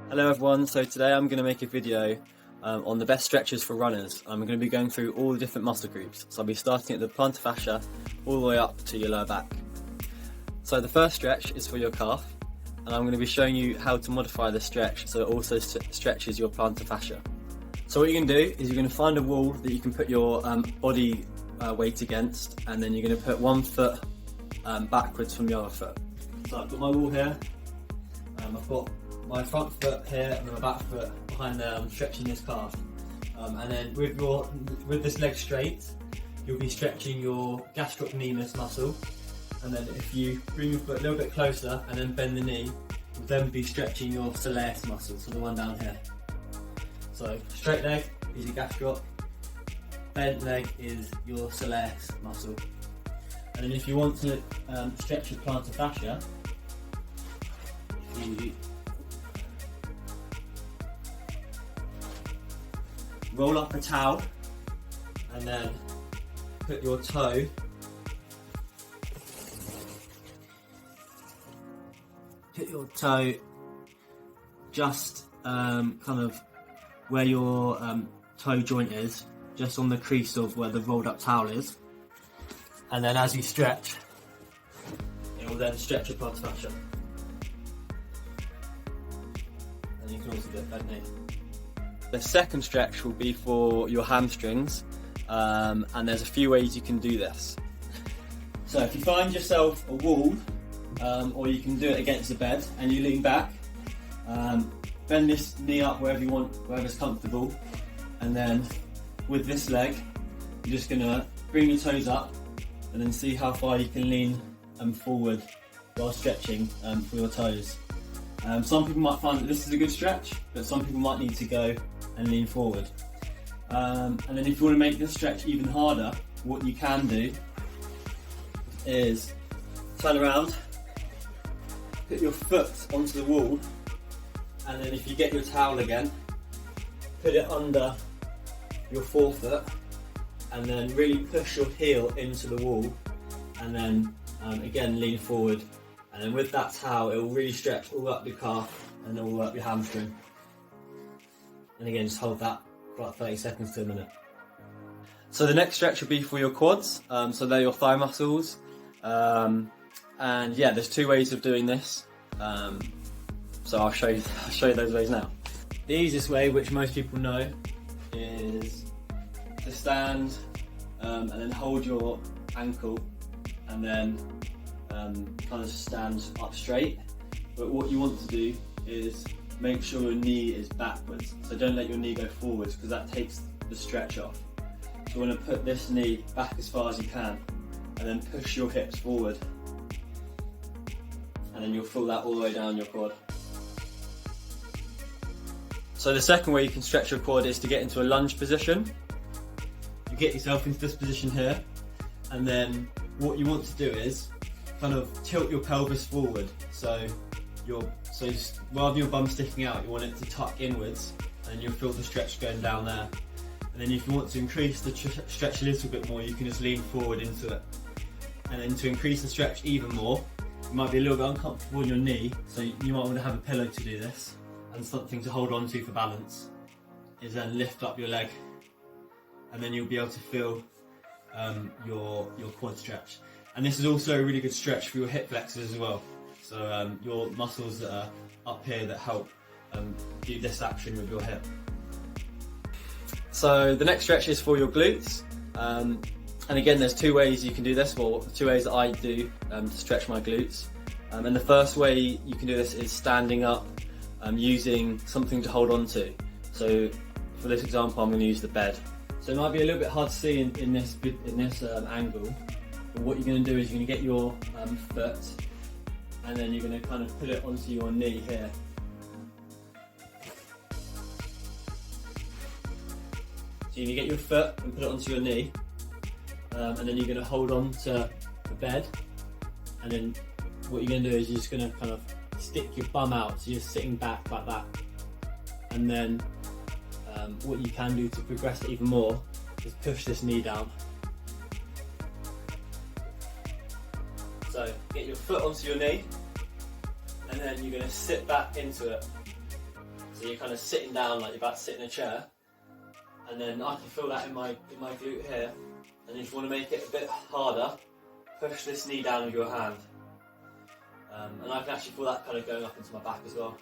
Hello everyone, so today I'm going to make a video on the best stretches for runners. I'm going to be going through all the different muscle groups. So I'll be starting at the plantar fascia all the way up to your lower back. So the first stretch is for your calf, and I'm going to be showing you how to modify the stretch so it also stretches your plantar fascia. So what you're going to do is you're going to find a wall that you can put your body weight against, and then you're going to put one foot backwards from the other foot. So I've got my wall here, I've got my front foot here and then my back foot behind there. I'm stretching this calf, and then with this leg straight, you'll be stretching your gastrocnemius muscle, and then if you bring your foot a little bit closer and then bend the knee, you'll then be stretching your soleus muscle, so the one down here. So straight leg is your gastroc, bent leg is your soleus muscle, and then if you want to stretch your plantar fascia, you roll up a towel and then put your toe just kind of where your toe joint is, just on the crease of where the rolled up towel is, and then as you stretch, it will then stretch your plantar fascia. And you can also do it bent knee. The second stretch will be for your hamstrings, and there's a few ways you can do this. So if you find yourself a wall, or you can do it against the bed, and you lean back, bend this knee up wherever you want, wherever's comfortable, and then with this leg, you're just going to bring your toes up and then see how far you can lean forward while stretching for your toes. Some people might find that this is a good stretch, but some people might need to go and lean forward. And then if you want to make this stretch even harder, what you can do is turn around, put your foot onto the wall, and then if you get your towel again, put it under your forefoot, and then really push your heel into the wall, and then again lean forward. And then with that towel, it will really stretch all up your calf and all up your hamstring. And again, just hold that for like 30 seconds to a minute. So the next stretch will be for your quads. So they're your thigh muscles. And yeah, there's two ways of doing this. So I'll show you those ways now. The easiest way, which most people know, is to stand and then hold your ankle and then kind of stand up straight. But what you want to do is make sure your knee is backwards, so don't let your knee go forwards because that takes the stretch off. So you want to put this knee back as far as you can and then push your hips forward, and then you'll feel that all the way down your quad. So the second way you can stretch your quad is to get into a lunge position. You get yourself into this position here, and then what you want to do is kind of tilt your pelvis forward, so rather your bum sticking out, you want it to tuck inwards, and you'll feel the stretch going down there. And then if you want to increase the stretch a little bit more, you can just lean forward into it. And then to increase the stretch even more, you might be a little bit uncomfortable in your knee, so you might want to have a pillow to do this, and something to hold on to for balance is then lift up your leg, and then you'll be able to feel your quad stretch. And this is also a really good stretch for your hip flexors as well. So your muscles that are up here that help do this action with your hip. So the next stretch is for your glutes. And again, there's two ways you can do this, or two ways that I do to stretch my glutes. And the first way you can do this is standing up using something to hold on to. So for this example, I'm going to use the bed. So it might be a little bit hard to see in this angle. But what you're going to do is you're going to get your foot, and then you're going to kind of put it onto your knee here. So you're going to get your foot and put it onto your knee, and then you're going to hold on to the bed, and then what you're going to do is you're just going to kind of stick your bum out, so you're sitting back like that. And then what you can do to progress it even more is push this knee down. So get your foot onto your knee, and then you're going to sit back into it. So you're kind of sitting down like you're about to sit in a chair, and then I can feel that in my glute here. And if you want to make it a bit harder, push this knee down with your hand. And I can actually feel that kind of going up into my back as well.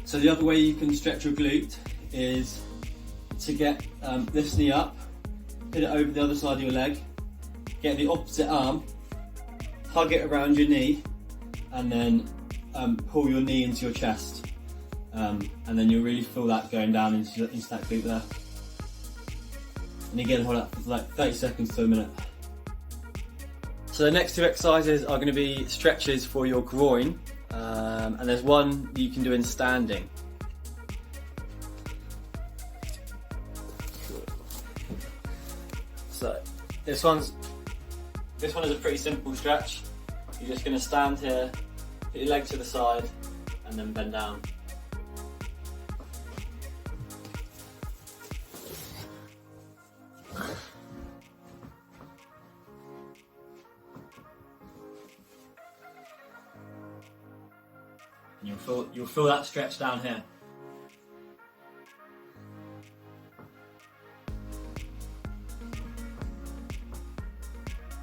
So the other way you can stretch your glute is to get this knee up, hit it over the other side of your leg, get the opposite arm, hug it around your knee, and then pull your knee into your chest. And then you'll really feel that going down into that glute there. And again, hold that for like 30 seconds to a minute. So the next two exercises are going to be stretches for your groin. And there's one you can do in standing. So this one is a pretty simple stretch. You're just going to stand here, put your leg to the side, and then bend down. And you'll feel that stretch down here.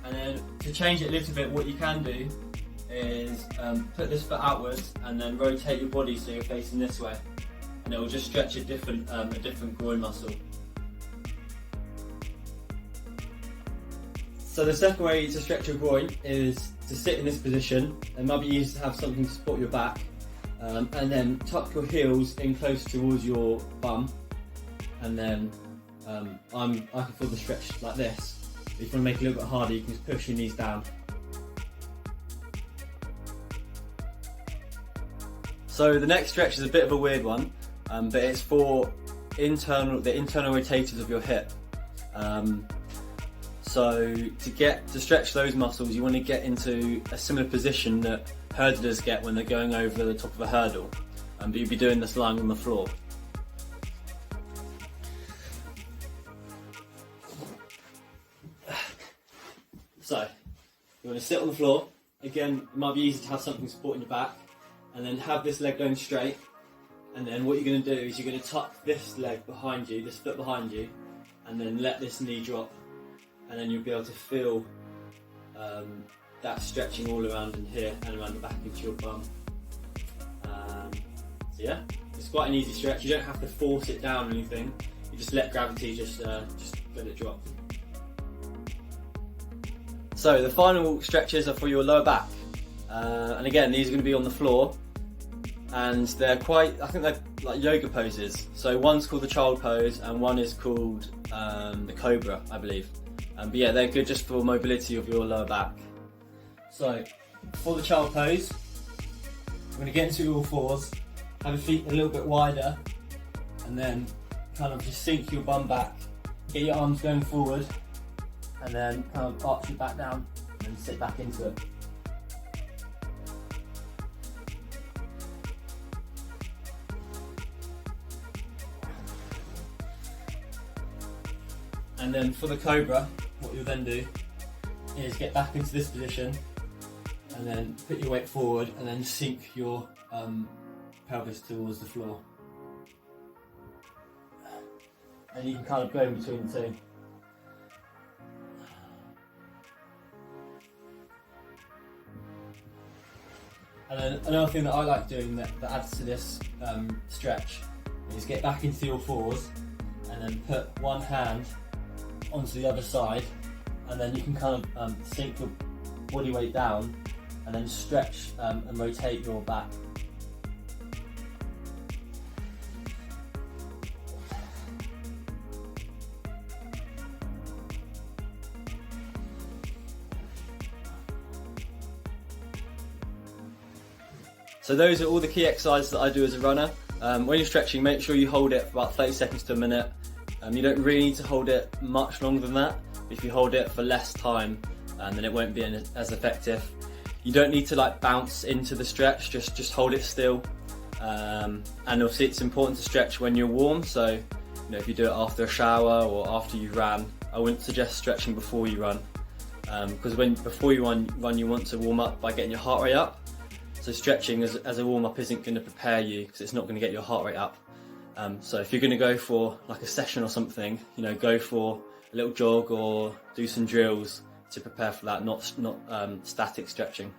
And then to change it a little bit, what you can do is put this foot outwards and then rotate your body so you're facing this way, and it will just stretch a different groin muscle. So the second way to stretch your groin is to sit in this position. It might be easy to have something to support your back. And then tuck your heels in close towards your bum, and then I can feel the stretch like this. If you want to make it a little bit harder, you can just push your knees down. So the next stretch is a bit of a weird one, but it's for the internal rotators of your hip. So to stretch those muscles, you want to get into a similar position that hurdlers get when they're going over the top of a hurdle, but you'd be doing this lying on the floor. So you want to sit on the floor. Again, it might be easy to have something supporting your back, and then have this leg going straight. And then what you're going to do is you're going to tuck this leg behind you, this foot behind you, and then let this knee drop, and then you'll be able to feel that stretching all around in here and around the back into your bum. So yeah, it's quite an easy stretch. You don't have to force it down or anything. You just let gravity just let it drop. So the final stretches are for your lower back, and again these are going to be on the floor, and they're I think they're like yoga poses. So one's called the child pose and one is called the cobra, I believe. But yeah, they're good just for mobility of your lower back. So for the child pose, we're going to get into all fours, have your feet a little bit wider, and then kind of just sink your bum back, get your arms going forward, and then kind of arch your back down and sit back into it. And then for the cobra, what you'll then do is get back into this position and then put your weight forward and then sink your pelvis towards the floor. And you can kind of go in between the two. And then another thing that I like doing that adds to this stretch is get back into your fours and then put one hand onto the other side, and then you can kind of sink your body weight down and then stretch and rotate your back. So those are all the key exercises that I do as a runner. When you're stretching, make sure you hold it for about 30 seconds to a minute. You don't really need to hold it much longer than that. If you hold it for less time, then it won't be as effective. You don't need to like bounce into the stretch, just hold it still. And obviously it's important to stretch when you're warm, so you know, if you do it after a shower or after you've ran, I wouldn't suggest stretching before you run, because before you run you want to warm up by getting your heart rate up. So stretching as a warm up isn't going to prepare you, because it's not going to get your heart rate up. So if you're going to go for like a session or something, you know, go for a little jog or do some drills to prepare for that, not static stretching.